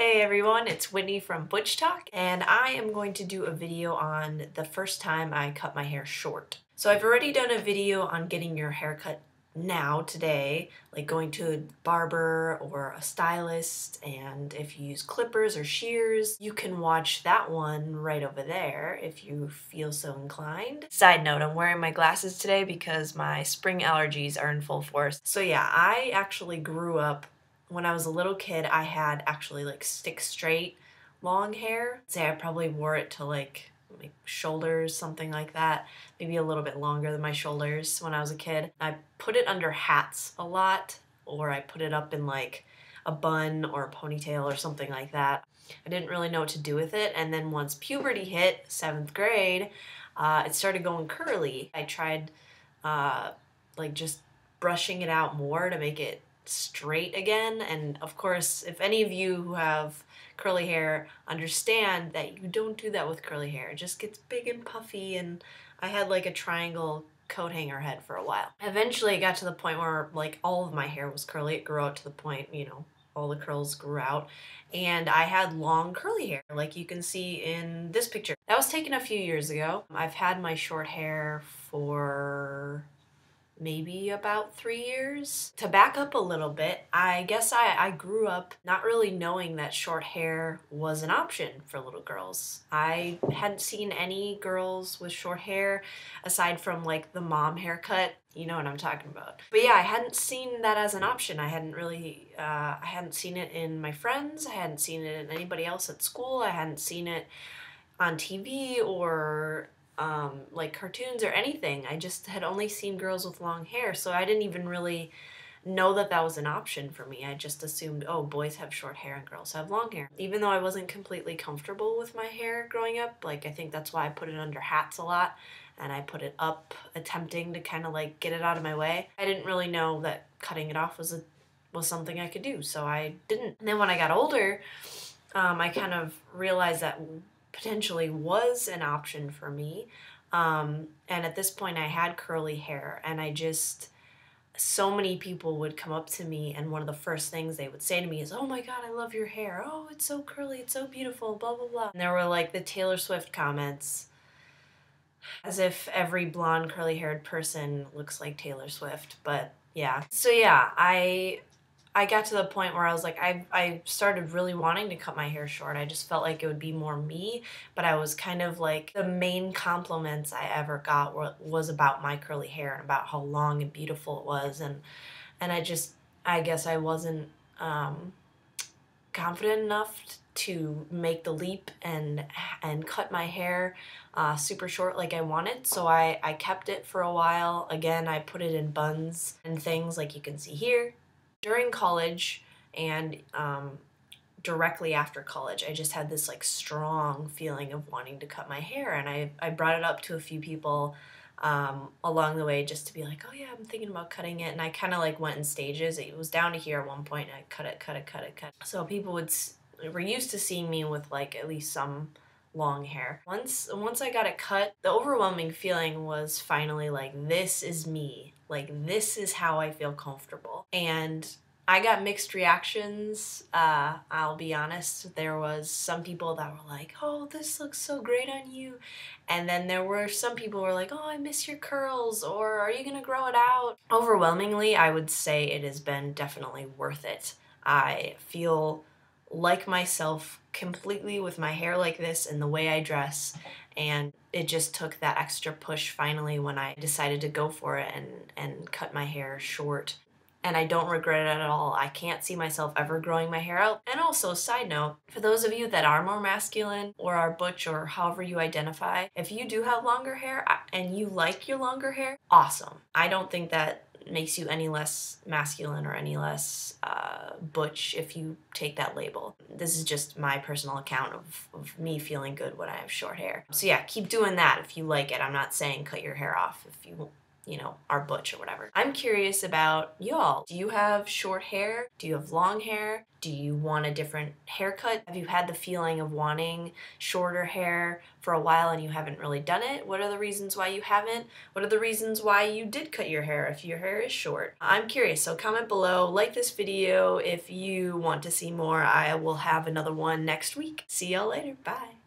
Hey everyone, it's Whitney from Butch Talk, and I am going to do a video on the first time I cut my hair short. So I've already done a video on getting your hair cut now, today, like going to a barber or a stylist, and if you use clippers or shears, you can watch that one right over there if you feel so inclined. Side note, I'm wearing my glasses today because my spring allergies are in full force. So yeah, I actually grew up when I was a little kid. I had actually like stick straight long hair. Say I probably wore it to like shoulders, something like that. Maybe a little bit longer than my shoulders when I was a kid. I put it under hats a lot, or I put it up in like a bun or a ponytail or something like that. I didn't really know what to do with it, and then once puberty hit, 7th grade, it started going curly. I tried like just brushing it out more to make it straight again, and of course if any of you who have curly hair understand that you don't do that with curly hair. It just gets big and puffy, and I had like a triangle coat hanger head for a while. Eventually it got to the point where like all of my hair was curly. It grew out to the point, you know, all the curls grew out, and I had long curly hair like you can see in this picture. That was taken a few years ago. I've had my short hair for maybe about 3 years. To back up a little bit, I guess I grew up not really knowing that short hair was an option for little girls. I hadn't seen any girls with short hair aside from like the mom haircut. You know what I'm talking about. But yeah, I hadn't seen that as an option. I hadn't really, I hadn't seen it in my friends. I hadn't seen it in anybody else at school. I hadn't seen it on TV or like cartoons or anything. I just had only seen girls with long hair, so I didn't even really know that that was an option for me. I just assumed, oh, boys have short hair and girls have long hair. Even though I wasn't completely comfortable with my hair growing up, like I think that's why I put it under hats a lot, and I put it up attempting to kind of like get it out of my way. I didn't really know that cutting it off was something I could do, so I didn't. And then when I got older, I kind of realized that potentially was an option for me. And at this point I had curly hair, and so many people would come up to me, and one of the first things they would say to me is, "Oh my God, I love your hair. Oh, it's so curly, it's so beautiful, blah, blah, blah." And there were like the Taylor Swift comments, as if every blonde curly haired person looks like Taylor Swift, but yeah. So yeah, I got to the point where I was like, I started really wanting to cut my hair short. I just felt like it would be more me, but I was kind of like, the main compliments I ever got was about my curly hair and about how long and beautiful it was, and I guess I wasn't confident enough to make the leap and cut my hair super short like I wanted, so I kept it for a while. Again, I put it in buns and things like you can see here. During college and directly after college, I just had this like strong feeling of wanting to cut my hair, and I brought it up to a few people along the way just to be like, oh yeah, I'm thinking about cutting it, and I kind of like went in stages. It was down to here at one point, and I cut it. So people were used to seeing me with like at least some long hair. Once I got it cut, the overwhelming feeling was finally like, this is me. Like, this is how I feel comfortable. And I got mixed reactions. I'll be honest. There was some people that were like, oh, this looks so great on you. And then there were some people who were like, oh, I miss your curls, or are you gonna grow it out? Overwhelmingly, I would say it has been definitely worth it. I feel like myself completely with my hair like this and the way I dress, and it just took that extra push finally when I decided to go for it and cut my hair short. And I don't regret it at all. I can't see myself ever growing my hair out. And also, side note, for those of you that are more masculine or are butch or however you identify, if you do have longer hair and you like your longer hair, awesome. I don't think that makes you any less masculine or any less butch if you take that label. This is just my personal account of me feeling good when I have short hair. So yeah, keep doing that if you like it. I'm not saying cut your hair off if you you know, our Butch or whatever. I'm curious about y'all. Do you have short hair? Do you have long hair? Do you want a different haircut? Have you had the feeling of wanting shorter hair for a while and you haven't really done it? What are the reasons why you haven't? What are the reasons why you did cut your hair if your hair is short? I'm curious, so comment below, like this video if you want to see more. I will have another one next week. See y'all later. Bye.